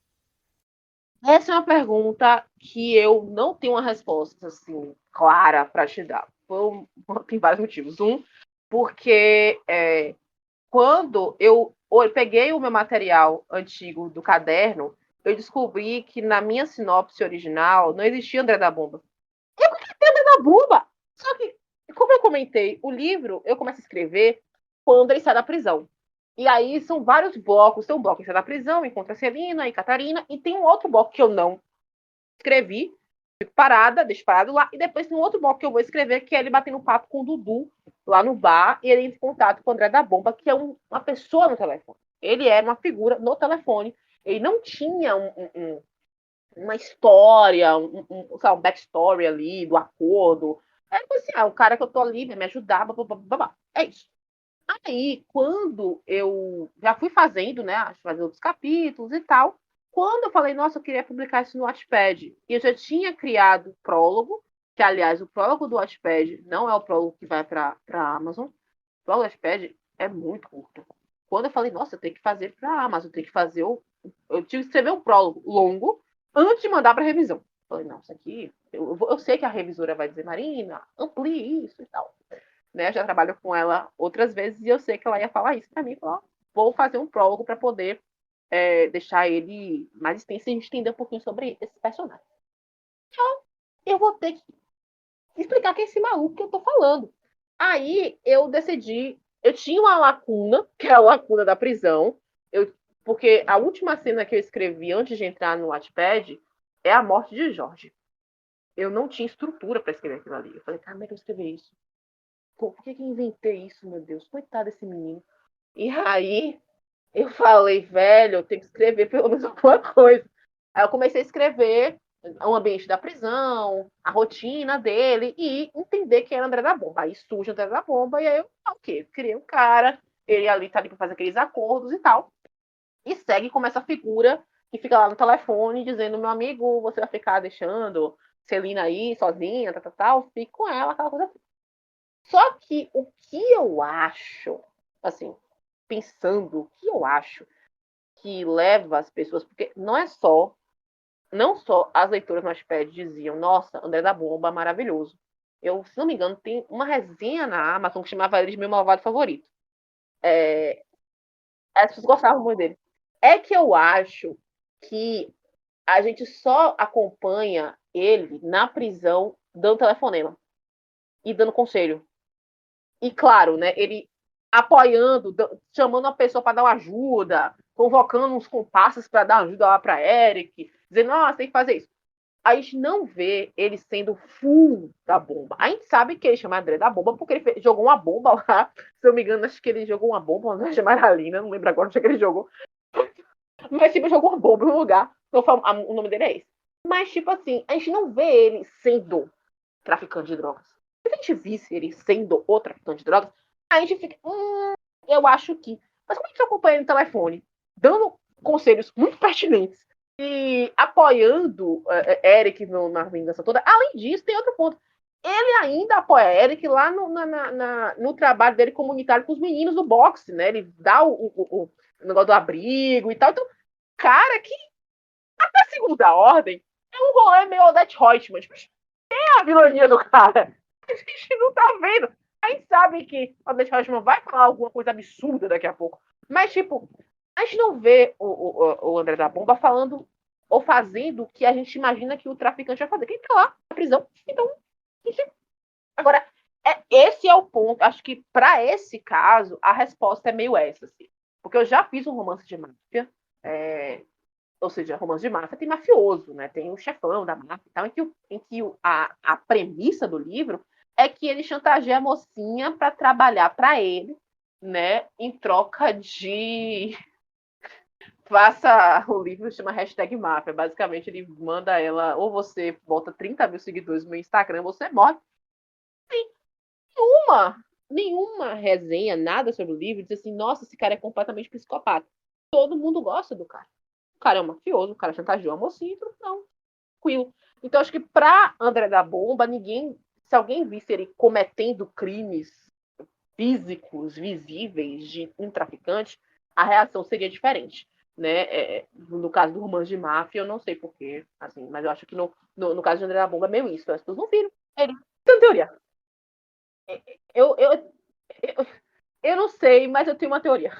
Essa é uma pergunta que eu não tenho uma resposta assim clara para te dar. Tem vários motivos. Um, porque quando eu peguei o meu material antigo do caderno, eu descobri que na minha sinopse original não existia André da Bomba. Eu coloquei André da Bomba! Só que, como eu comentei, o livro eu começo a escrever quando ele sai da prisão. E aí são vários blocos. Tem um bloco que sai da prisão, encontra a Celina e Catarina, e tem um outro bloco que eu não escrevi, fico parada, deixo parado lá, e depois tem um outro bloco que eu vou escrever, que é ele batendo papo com o Dudu lá no bar, e ele entra em contato com o André da Bomba, que é uma pessoa no telefone. Ele era uma figura no telefone. Ele não tinha uma história, um backstory ali do acordo. É assim, o cara que eu tô ali vai me ajudar, blá, blá, blá, blá. É isso. Aí, quando eu já fui fazendo, né, fazer outros capítulos e tal, quando eu falei, nossa, eu queria publicar isso no Wattpad, e eu já tinha criado o prólogo, que, aliás, o prólogo do Wattpad não é o prólogo que vai para a Amazon, o prólogo do Wattpad é muito curto. Quando eu falei, nossa, eu tenho que fazer para a Amazon, eu tenho que fazer eu tive que escrever um prólogo longo antes de mandar para revisão. Eu falei, não, isso aqui, eu sei que a revisora vai dizer, Marina, amplie isso e tal, né? Eu já trabalho com ela outras vezes e eu sei que ela ia falar isso para mim. Falar, vou fazer um prólogo para poder deixar ele mais extenso e a gente entender um pouquinho sobre esse personagem. Então, eu vou ter que explicar quem é esse maluco que eu tô falando. Aí eu decidi, eu tinha uma lacuna, que é a lacuna da prisão, porque a última cena que eu escrevi antes de entrar no Wattpad é a morte de Jorge. Eu não tinha estrutura para escrever aquilo ali. Eu falei, cara, como é que eu escrevi isso? Por que eu inventei isso, meu Deus? Coitado desse menino. E aí eu falei, velho, eu tenho que escrever pelo menos alguma coisa. Aí eu comecei a escrever o ambiente da prisão, a rotina dele e entender quem era André da Bomba. Aí surge André da Bomba e aí eu, ok, criei um cara, ele ali tá ali pra fazer aqueles acordos e tal. E segue como essa figura que fica lá no telefone dizendo, meu amigo, você vai ficar deixando Celina aí sozinha, tal, fique com ela, aquela coisa assim. Só que o que eu acho, assim, pensando, o que eu acho que leva as pessoas, porque não só as leitoras no Wattpad diziam, nossa, André da Bomba, maravilhoso. Eu, se não me engano, tem uma resenha na Amazon que chamava ele de meu malvado favorito. As pessoas gostavam muito dele. É que eu acho que a gente só acompanha ele na prisão dando telefonema e dando conselho. E claro, né, ele apoiando, chamando a pessoa para dar uma ajuda, convocando uns comparsas para dar ajuda lá para Eric, dizendo, nossa, tem que fazer isso. A gente não vê ele sendo full da bomba. A gente sabe que ele chama André da bomba porque ele jogou uma bomba lá. Se eu me engano, acho que ele jogou uma bomba na Maralina, não lembro agora onde é que ele jogou. Mas, tipo, jogou uma bomba em um lugar. Então, o nome dele é esse. Mas, tipo assim, a gente não vê ele sendo traficante de drogas. Se a gente visse ele sendo o traficante de drogas, a gente fica. Eu acho que. Mas como a gente acompanha ele no telefone, dando conselhos muito pertinentes e apoiando Eric na vingança toda, além disso, tem outro ponto. Ele ainda apoia Eric lá no trabalho dele comunitário com os meninos do boxe, né? Ele dá o negócio do abrigo e tal. Então, cara, que até segunda ordem é um rolê meio Odette Reutemann. Tipo, é a vilania do cara. A gente não tá vendo. A gente sabe que o Odette Reutemann vai falar alguma coisa absurda daqui a pouco. Mas, tipo, a gente não vê o André da Bomba falando ou fazendo o que a gente imagina que o traficante vai fazer. Quem tá lá na prisão. Então, agora, esse é o ponto. Acho que para esse caso, a resposta é meio essa. Assim. Porque eu já fiz um romance de máfia. Ou seja, romance de máfia tem mafioso, né? Tem o chefão da máfia e tal, em que a premissa do livro é que ele chantageia a mocinha para trabalhar para ele, né? Em troca de faça o livro chama hashtag máfia. Basicamente, ele manda ela, ou você bota 30 mil seguidores no Instagram, você morre. Sim, nenhuma resenha, nada sobre o livro, diz assim, nossa, esse cara é completamente psicopata. Todo mundo gosta do cara. O cara é um mafioso, o cara chantageou a mocinha, então, não, tranquilo. Então, acho que pra André da Bomba, se alguém visse ele cometendo crimes físicos, visíveis de um traficante, a reação seria diferente. Né? No caso do romance de máfia, eu não sei porquê, assim, mas eu acho que no caso de André da Bomba é meio isso. As pessoas não viram. Ele, tem teoria. Eu, eu, eu, eu não sei, mas eu tenho uma teoria.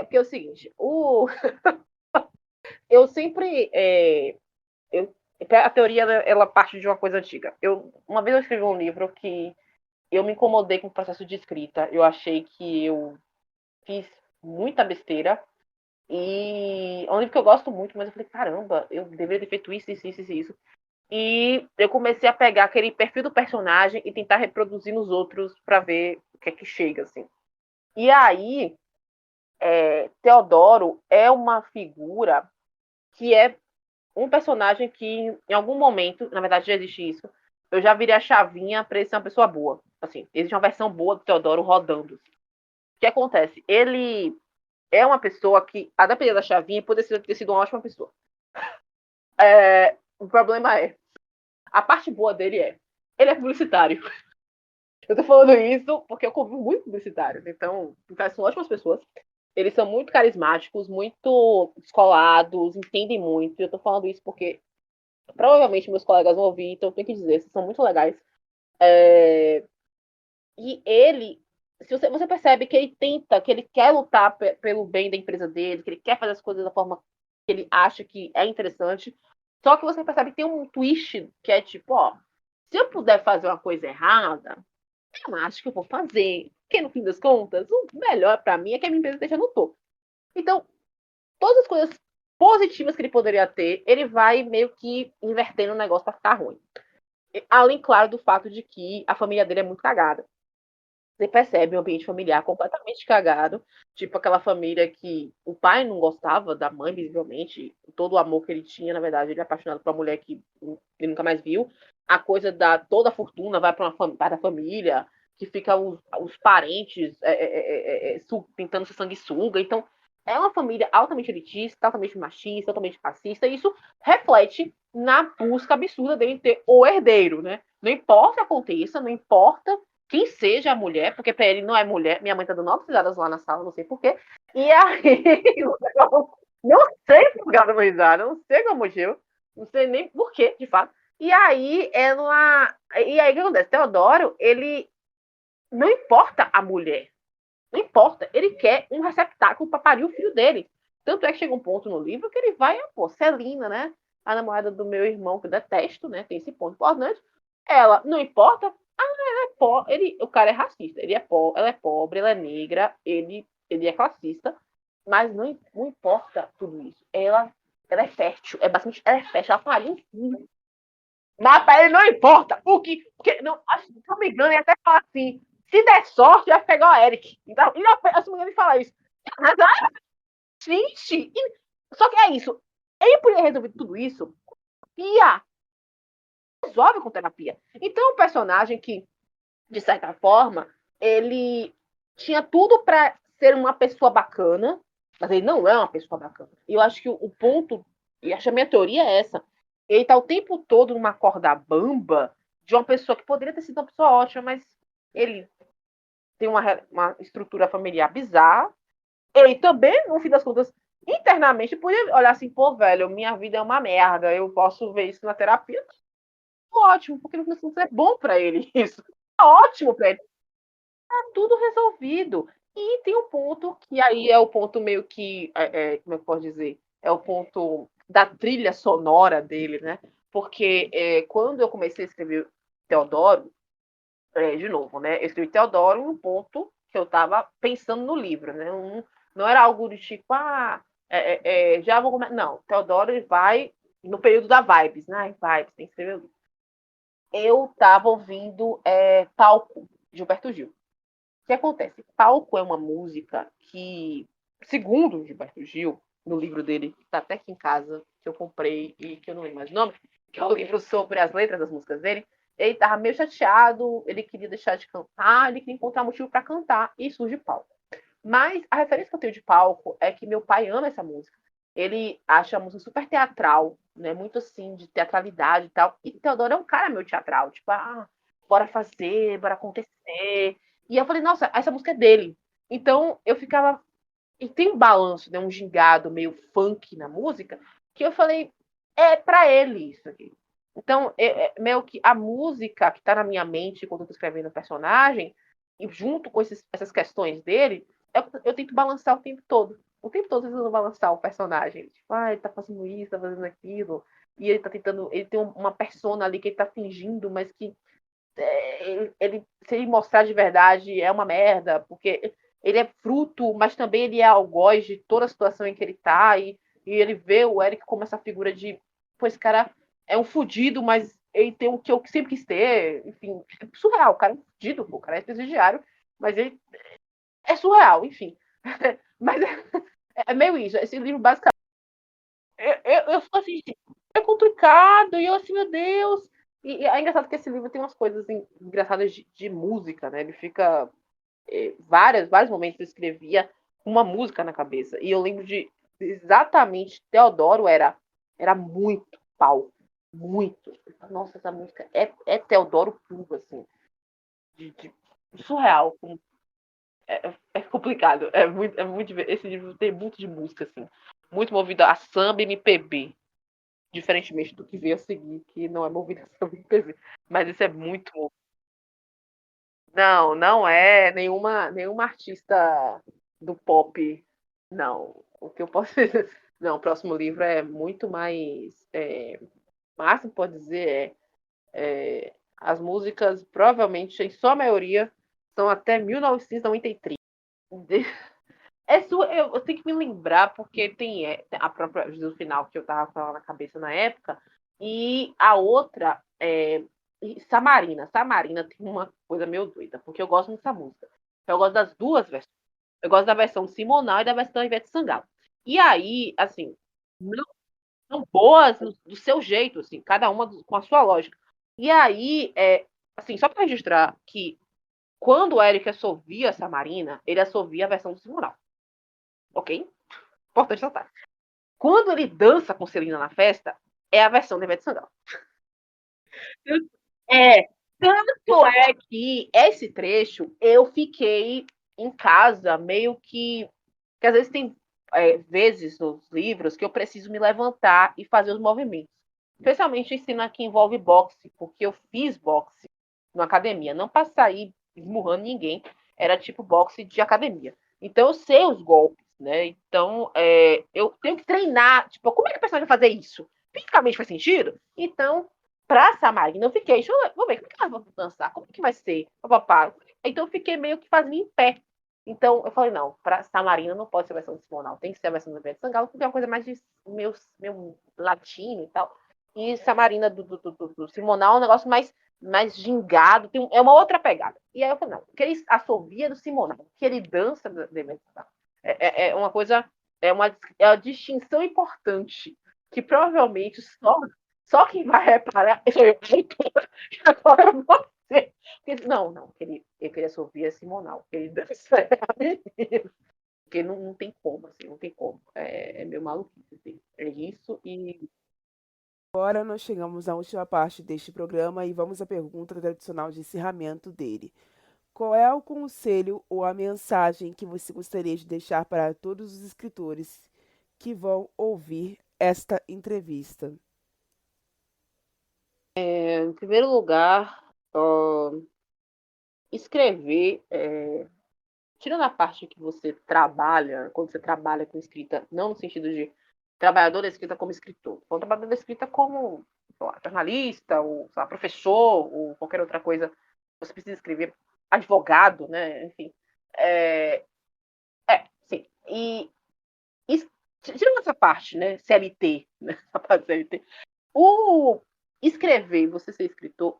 Porque é o seguinte, eu sempre. A teoria ela parte de uma coisa antiga. Uma vez eu escrevi um livro que eu me incomodei com o processo de escrita. Eu achei que eu fiz muita besteira. E é um livro que eu gosto muito, mas eu falei, caramba, eu deveria ter feito isso, isso, isso, isso. E eu comecei a pegar aquele perfil do personagem e tentar reproduzir nos outros para ver o que é que chega, assim. E aí, Teodoro é uma figura que é um personagem que, em algum momento, na verdade já existe isso, eu já virei a chavinha pra ele ser uma pessoa boa. Assim, existe uma versão boa do Teodoro rodando. O que acontece? Ele é uma pessoa que, a depender da chavinha, poderia ter sido uma ótima pessoa. O problema a parte boa dele ele é publicitário. Eu tô falando isso porque eu convivo muito publicitários, então são ótimas pessoas. Eles são muito carismáticos, muito descolados, entendem muito. Eu tô falando isso porque provavelmente meus colegas vão ouvir, então eu tenho que dizer, vocês são muito legais. E ele, se você percebe que ele tenta, que ele quer lutar pelo bem da empresa dele, que ele quer fazer as coisas da forma que ele acha que é interessante, só que você percebe que tem um twist que é tipo, ó, se eu puder fazer uma coisa errada, eu acho que eu vou fazer. Porque no fim das contas, o melhor para mim é que a minha empresa esteja no topo. Então, todas as coisas positivas que ele poderia ter, ele vai meio que invertendo o negócio para ficar ruim. Além, claro, do fato de que a família dele é muito cagada. Você percebe um ambiente familiar completamente cagado, tipo aquela família que o pai não gostava da mãe, visivelmente, todo o amor que ele tinha, na verdade, ele é apaixonado por uma mulher que ele nunca mais viu. A coisa da toda a fortuna vai para a família, que fica os parentes tentando ser sanguessuga. Então, é uma família altamente elitista, altamente machista, altamente racista, e isso reflete na busca absurda dele ter o herdeiro, né? Não importa o que aconteça, não importa quem seja a mulher, porque pra ele não é mulher. Minha mãe tá dando altas risadas lá na sala, não sei porquê. E aí, não sei por que ela dando risada, não sei qual é o motivo, não sei nem porquê, de fato. E aí, ela. E aí, o que acontece? Teodoro, ele. Não importa a mulher. Não importa. Ele quer um receptáculo para parir o filho dele. Tanto é que chega um ponto no livro que ele vai, pô, Celina, né? A namorada do meu irmão, que eu detesto, né? Tem esse ponto importante. Ela, não importa, o cara é racista, ela é pobre, ela é negra, ele é classista, mas não importa tudo isso. Ela é fértil, ela é fértil, ela pariu um filho. Mas pra ele não importa. Porque não, se não me engano, ele até fala assim: se der sorte, vai pegar o Eric. Então, se não me engano, ele fala isso. Mas, gente, só que é isso. Ele podia resolver tudo isso e resolve com terapia. Então, o personagem que, de certa forma, ele tinha tudo para ser uma pessoa bacana, mas ele não é uma pessoa bacana. E eu acho que o ponto, e acho que a minha teoria é essa, ele tá o tempo todo numa corda bamba de uma pessoa que poderia ter sido uma pessoa ótima, mas ele tem uma estrutura familiar bizarra. Ele também, no fim das contas, internamente, podia olhar assim, pô, velho, minha vida é uma merda, eu posso ver isso na terapia. Ótimo, porque no fim das contas é bom para ele isso. É ótimo para ele. Tá tudo resolvido. E tem um ponto que aí é o ponto meio que, como é que eu posso dizer? É o ponto da trilha sonora dele, né? Porque quando eu comecei a escrever Teodoro, de novo, né? Eu escrevi Teodoro no ponto que eu estava pensando no livro, né? Não era algo do tipo, já vou começar. Não, Teodoro ele vai no período da vibes, né? Vibes, tem que escrever o livro. Eu estava ouvindo Palco, Gilberto Gil. O que acontece? Palco é uma música que, segundo Gilberto Gil, no livro dele, que está até aqui em casa, que eu comprei e que eu não lembro mais o nome, que é o livro sobre as letras das músicas dele, ele estava meio chateado, ele queria deixar de cantar, ele queria encontrar motivo para cantar, e surge Palco. Mas a referência que eu tenho de Palco é que meu pai ama essa música. Ele acha a música super teatral, né? Muito assim, de teatralidade e tal. E Teodoro é um cara meio teatral, tipo, bora fazer, bora acontecer. E eu falei, nossa, essa música é dele. Então eu ficava. E tem um balanço, né? Um gingado meio funk na música, que eu falei, é pra ele isso aqui. Então, meio que a música que tá na minha mente quando eu tô escrevendo o personagem, e junto com essas questões dele, eu tento balançar o tempo todo. O tempo todo tentando balançar o personagem. Tipo, ele tá fazendo isso, tá fazendo aquilo. E ele tá tentando. Ele tem uma persona ali que ele tá fingindo, mas que se ele mostrar de verdade, é uma merda, porque ele é fruto, mas também ele é algoz de toda a situação em que ele tá, e ele vê o Eric como essa figura de, pô, esse cara é um fudido, mas ele tem o que eu sempre quis ter, enfim, é surreal, o cara é um fudido, o cara é presidiário, mas ele é surreal, enfim. Mas é meio isso, esse livro basicamente, eu sou assim, é complicado, e eu assim, meu Deus. E é engraçado que esse livro tem umas coisas engraçadas de música, né? Ele fica. Vários momentos eu escrevia uma música na cabeça. E eu lembro de exatamente Teodoro era muito pau. Muito. Nossa, essa música é Teodoro puro, assim. De surreal. É complicado. Esse livro tem muito de música, assim. Muito movido a samba e MPB. Diferentemente do que veio a seguir, que não é movido a samba e MPB. Mas isso é muito. Não, não é nenhuma artista do pop, não. O que eu posso dizer. Não, o próximo livro é muito mais. Máximo pode dizer as músicas, provavelmente, em sua maioria, são até 1993. Eu tenho que me lembrar, porque tem a própria do final que eu tava falando na cabeça na época, e a outra Samarina. Samarina tem uma coisa meio doida, porque eu gosto dessa música. Eu gosto das duas versões. Eu gosto da versão Simonal e da versão Ivete Sangalo. E aí, assim, não são boas do seu jeito, assim, cada uma com a sua lógica. E aí, assim, só para registrar que quando o Eric assovia a Samarina, ele assovia a versão do Simonal. Ok? Importante notar. Quando ele dança com Celina na festa, é a versão da Ivete Sangalo. É, tanto é que esse trecho eu fiquei em casa meio que às vezes tem vezes nos livros que eu preciso me levantar e fazer os movimentos. Especialmente ensino que envolve boxe, porque eu fiz boxe na academia, não para sair esmurrando ninguém, era tipo boxe de academia. Então eu sei os golpes. né? Então, eu tenho que treinar. Tipo, como é que a pessoa vai fazer isso? Fisicamente faz sentido? Então, pra Samarina, eu fiquei, vou ver, como é que ela vai dançar? Como é que vai ser? Papapá. Então, eu fiquei meio que fazendo em pé. Então, eu falei, não, pra Samarina não pode ser a versão de Simonal, tem que ser a versão do Ivete Sangalo, porque é uma coisa mais de meu latino e tal. E Samarina do Simonal é um negócio mais gingado, é uma outra pegada. E aí eu falei, não, que ele assovia do Simonal, que ele dança do Ivete Sangalo. É uma coisa, é uma distinção importante, que provavelmente só quem vai reparar sou eu, e agora você. Porque, não, eu queria ouvir a Simonal, que ele dança a menina. Porque não tem como, assim, não tem como. É meio maluquice, assim. É isso e Agora nós chegamos à última parte deste programa e vamos à pergunta tradicional de encerramento dele. Qual é o conselho ou a mensagem que você gostaria de deixar para todos os escritores que vão ouvir esta entrevista? em primeiro lugar, escrever, tirando a parte que você trabalha, quando você trabalha com escrita, não no sentido de trabalhador da escrita como escritor, ou trabalhador da escrita como lá, jornalista, ou lá, professor, ou qualquer outra coisa, você precisa escrever, advogado, né? Enfim. É, sim. E tirando essa parte, né? CLT, né? Essa parte CLT. O escrever, você ser escritor,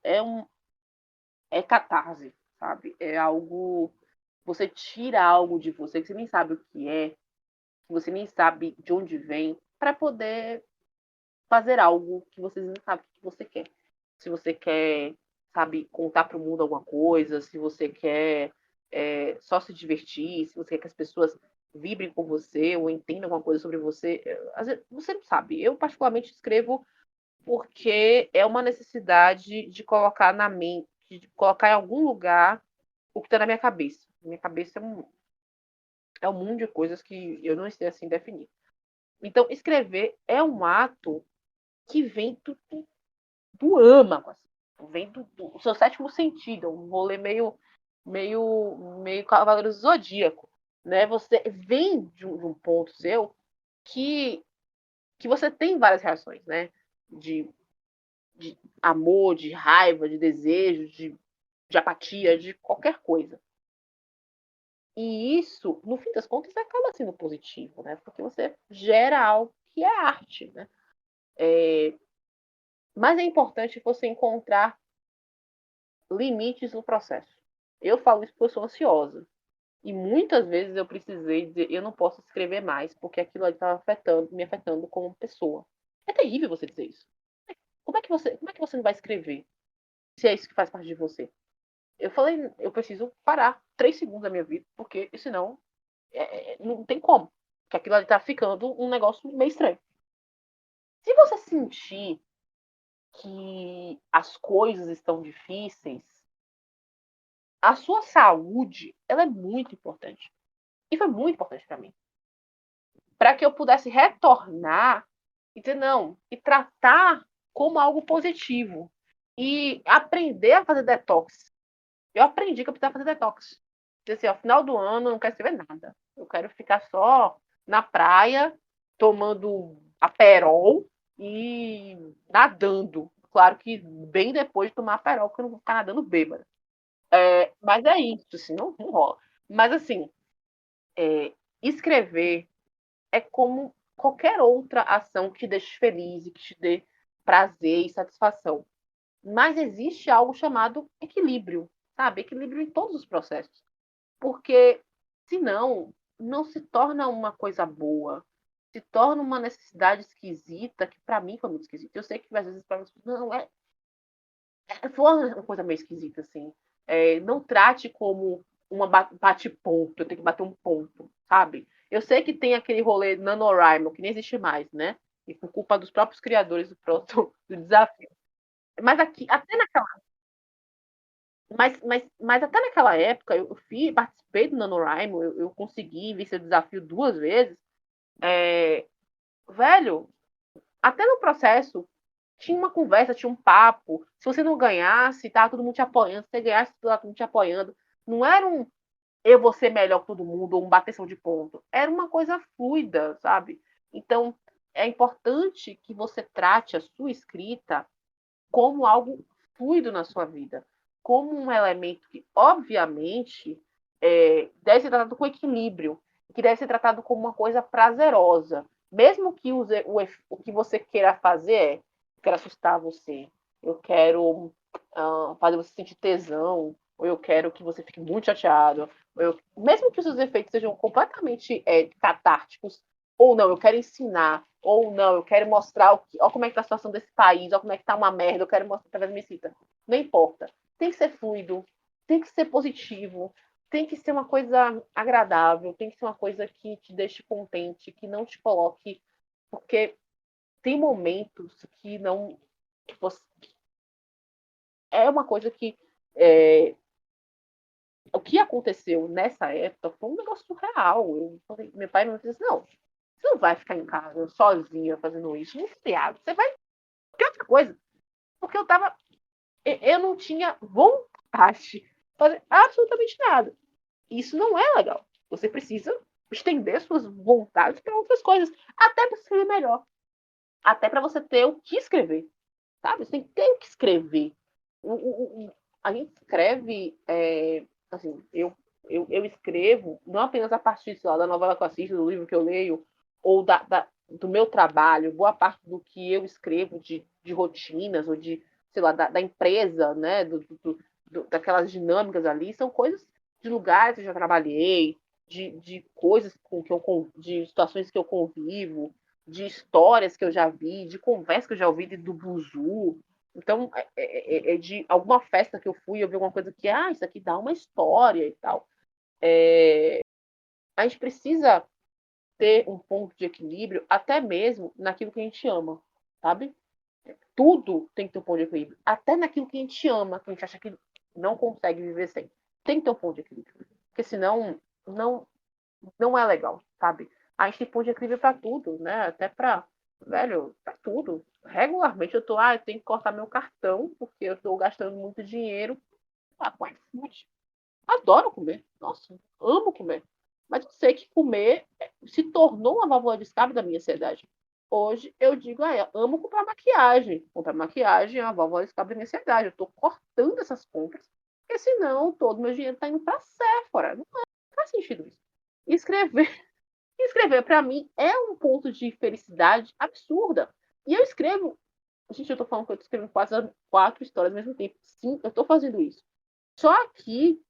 é catarse, sabe? É algo. Você tira algo de você que você nem sabe o que é, que você nem sabe de onde vem, para poder fazer algo que você não sabe o que você quer. Se você quer, sabe, contar para o mundo alguma coisa, se você quer só se divertir, se você quer que as pessoas vibrem com você ou entendam alguma coisa sobre você, às vezes, você não sabe. Eu, particularmente, escrevo porque é uma necessidade de colocar na mente, de colocar em algum lugar o que está na minha cabeça. Minha cabeça é um mundo de coisas que eu não sei assim definir. Então, escrever é um ato que vem do âmago, assim, vem do seu sétimo sentido, um rolê meio Cavaleiro do Zodíaco, né? Você vem de um ponto seu que, que você tem várias reações, né? De, de amor, de raiva, de desejo, de apatia, de qualquer coisa. E isso, no fim das contas, acaba sendo positivo, né? Porque você gera algo que é arte, né? Mas é importante você encontrar limites no processo. Eu falo isso porque eu sou ansiosa. E muitas vezes eu precisei dizer, eu não posso escrever mais, porque aquilo ali estava me afetando como pessoa. É terrível você dizer isso. Como é que você não vai escrever se é isso que faz parte de você? Eu falei, eu preciso parar 3 segundos da minha vida, porque senão não tem como. Porque aquilo ali tá ficando um negócio meio estranho. Se você sentir que as coisas estão difíceis, a sua saúde, ela é muito importante. E foi muito importante para mim. Para que eu pudesse retornar e dizer não, e tratar como algo positivo. E aprender a fazer detox. Eu aprendi que eu precisava fazer detox. Dizer assim, ao final do ano eu não quero escrever nada. Eu quero ficar só na praia, tomando aperol e nadando. Claro que bem depois de tomar aperol, porque eu não vou ficar nadando bêbada. Mas é isso, assim, não rola. Mas assim, escrever é como qualquer outra ação que te deixe feliz e que te dê prazer e satisfação. Mas existe algo chamado equilíbrio, sabe? Equilíbrio em todos os processos. Porque senão não se torna uma coisa boa, se torna uma necessidade esquisita, que para mim foi muito esquisita. Eu sei que às vezes para você não foi uma coisa meio esquisita assim. Não trate como uma bate-ponto, eu tenho que bater um ponto, sabe? Eu sei que tem aquele rolê NaNoWriMo, que nem existe mais, né? E por culpa dos próprios criadores do desafio. Mas aqui, até naquela, mas até naquela época, participei do NaNoWriMo, eu consegui vencer o desafio 2 vezes. Velho, até no processo, tinha uma conversa, tinha um papo. Se você não ganhasse, tava todo mundo te apoiando. Se você ganhasse, tava todo mundo te apoiando. Não era eu vou ser melhor que todo mundo, ou um bateção de ponto. Era uma coisa fluida, sabe? Então, é importante que você trate a sua escrita como algo fluido na sua vida, como um elemento que, obviamente, deve ser tratado com equilíbrio, que deve ser tratado como uma coisa prazerosa, mesmo que o que você queira fazer eu quero assustar você, eu quero fazer você sentir tesão, ou eu quero que você fique muito chateado, mesmo que os seus efeitos sejam completamente catárticos, ou não, eu quero ensinar, ou não, eu quero mostrar ó, como é que tá a situação desse país, ó, como é que tá uma merda, eu quero mostrar através da minha cita. Não importa. Tem que ser fluido, tem que ser positivo, tem que ser uma coisa agradável, tem que ser uma coisa que te deixe contente, que não te coloque. Porque tem momentos que não. Que você, é uma coisa que. O que aconteceu nessa época foi um negócio surreal. Meu pai me disse assim, não, você não vai ficar em casa sozinha fazendo isso, no feriado. Você vai ter outra coisa. Porque eu não tinha vontade de fazer absolutamente nada. Isso não é legal. Você precisa estender suas vontades para outras coisas. Até para escrever melhor. Até para você ter o que escrever. Sabe? Você tem que ter o que escrever. A gente escreve. Assim, eu escrevo não apenas a partir lá, da novela que eu assisto, do livro que eu leio, ou do meu trabalho, boa parte do que eu escrevo de rotinas, ou de, sei lá, da empresa, né? Daquelas dinâmicas ali, são coisas de lugares que eu já trabalhei, de coisas de situações que eu convivo, de histórias que eu já vi, de conversas que eu já ouvi do Buzu. Então, de alguma festa que eu fui, eu vi alguma coisa que, isso aqui dá uma história e tal. A gente precisa ter um ponto de equilíbrio, até mesmo naquilo que a gente ama, sabe? Tudo tem que ter um ponto de equilíbrio. Até naquilo que a gente ama, que a gente acha que não consegue viver sem. Tem que ter um ponto de equilíbrio. Porque senão, não, não é legal, sabe? A gente tem ponto de equilíbrio pra tudo, né? Até velho, pra tudo. Regularmente eu tenho que cortar meu cartão, porque eu tô gastando muito dinheiro com iFood. Adoro comer. Nossa, amo comer. Mas eu sei que comer se tornou uma válvula de escape da minha ansiedade. Hoje eu digo, eu amo comprar maquiagem. Comprar maquiagem é uma válvula de escape da minha ansiedade. Eu tô cortando essas compras, porque senão todo meu dinheiro tá indo pra Sephora. Não faz sentido isso. Escrever, escrever para mim é um ponto de felicidade absurda. E eu escrevo. Gente, eu tô falando que eu tô escrevendo quatro histórias ao mesmo tempo. Sim, eu tô fazendo isso. Só que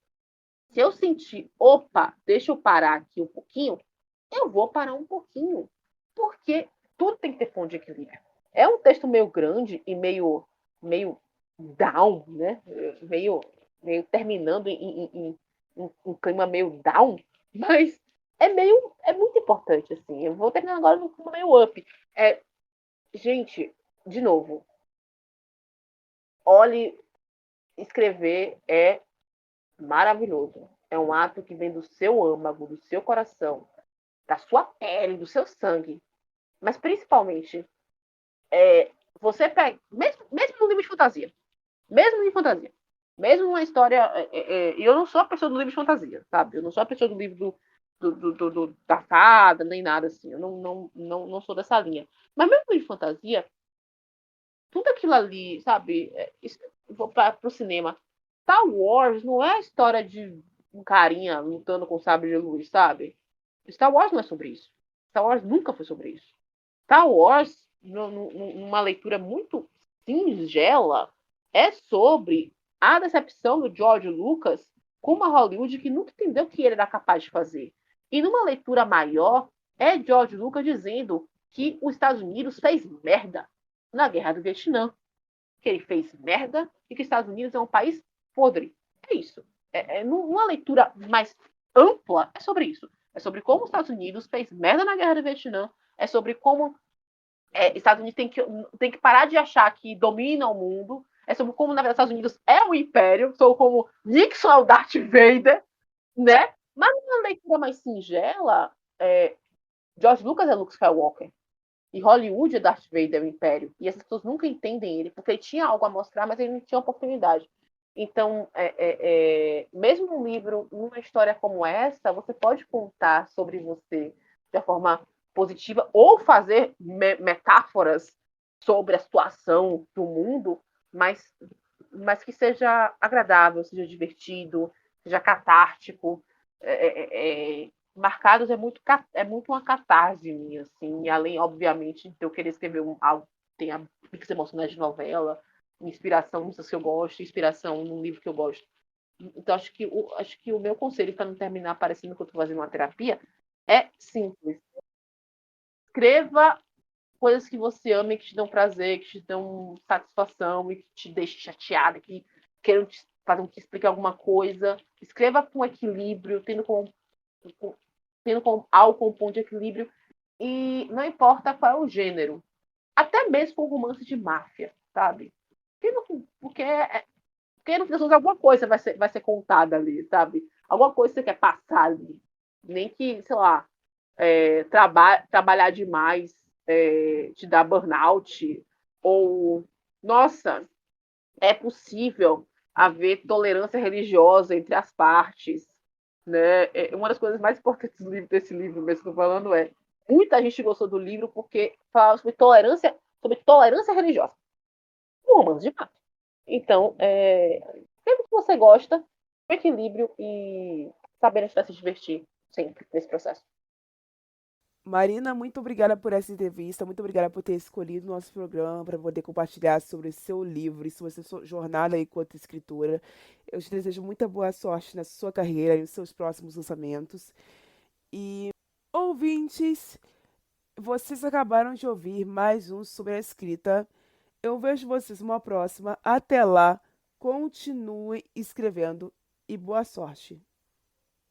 se eu sentir, opa, deixa eu parar aqui um pouquinho, eu vou parar um pouquinho. Porque tudo tem que ter ponto de equilíbrio. É um texto meio grande e meio down, né? Meio terminando em um clima meio down, mas é muito importante, assim. Eu vou terminar agora no clima meio up. Gente, de novo, olhe, escrever é maravilhoso. É um ato que vem do seu âmago, do seu coração, da sua pele, do seu sangue. Mas principalmente, você pega, mesmo no livro de fantasia, mesmo em fantasia, mesmo uma história. Eu não sou a pessoa do livro de fantasia, sabe? Eu não sou a pessoa do livro da fada, nem nada assim. Eu não sou dessa linha. Mas mesmo no livro de fantasia, tudo aquilo ali, sabe? Vou para o cinema. Star Wars não é a história de um carinha lutando com sabre de luz, sabe? Star Wars não é sobre isso. Star Wars nunca foi sobre isso. Star Wars, numa leitura muito singela, é sobre a decepção do George Lucas com uma Hollywood que nunca entendeu o que ele era capaz de fazer. E numa leitura maior, é George Lucas dizendo que os Estados Unidos fez merda na Guerra do Vietnã. Que ele fez merda e que os Estados Unidos é um país podre. É isso. Numa leitura mais ampla, é sobre isso. É sobre como os Estados Unidos fez merda na Guerra do Vietnã. É sobre como Estados Unidos tem que parar de achar que domina o mundo. É sobre como, na verdade, Estados Unidos é um império. Sobre como Nixon é o Darth Vader, né? Mas numa leitura mais singela, George Lucas é Luke Skywalker. E Hollywood é Darth Vader, o império. E as pessoas nunca entendem ele, porque ele tinha algo a mostrar, mas ele não tinha oportunidade. Então, mesmo um livro, uma história como essa, você pode contar sobre você de uma forma positiva ou fazer metáforas sobre a situação do mundo, mas, mas que seja agradável, seja divertido, seja catártico. Marcados é muito uma catarse minha, assim, e além, obviamente, de eu querer escrever algo que tenha piques emocionais de novela, inspiração nisso que eu gosto, inspiração num livro que eu gosto. Então, acho que o meu conselho para não terminar parecendo que eu estou fazendo uma terapia é simples. Escreva coisas que você ama e que te dão prazer, que te dão satisfação e que te deixem chateada, que queiram te fazer te explicar alguma coisa. Escreva com equilíbrio, tendo como algo com ponto de equilíbrio. E não importa qual é o gênero. Até mesmo com romance de máfia, sabe? Porque no final alguma coisa vai ser contada ali, sabe? Alguma coisa que você quer passar ali. Nem que, sei lá, trabalhar demais te dá burnout. Ou, nossa, é possível haver tolerância religiosa entre as partes. Né? Uma das coisas mais importantes desse livro mesmo que eu tô falando muita gente gostou do livro porque falava sobre tolerância religiosa. Um romance de máfia. Então, sempre que você gosta, o equilíbrio e saber se divertir sempre nesse processo. Marina, muito obrigada por essa entrevista, muito obrigada por ter escolhido o nosso programa para poder compartilhar sobre o seu livro e sobre a sua jornada enquanto escritora. Eu te desejo muita boa sorte na sua carreira e nos seus próximos lançamentos. E, ouvintes, vocês acabaram de ouvir mais um sobre a escrita. Eu vejo vocês numa próxima. Até lá, continue escrevendo e boa sorte.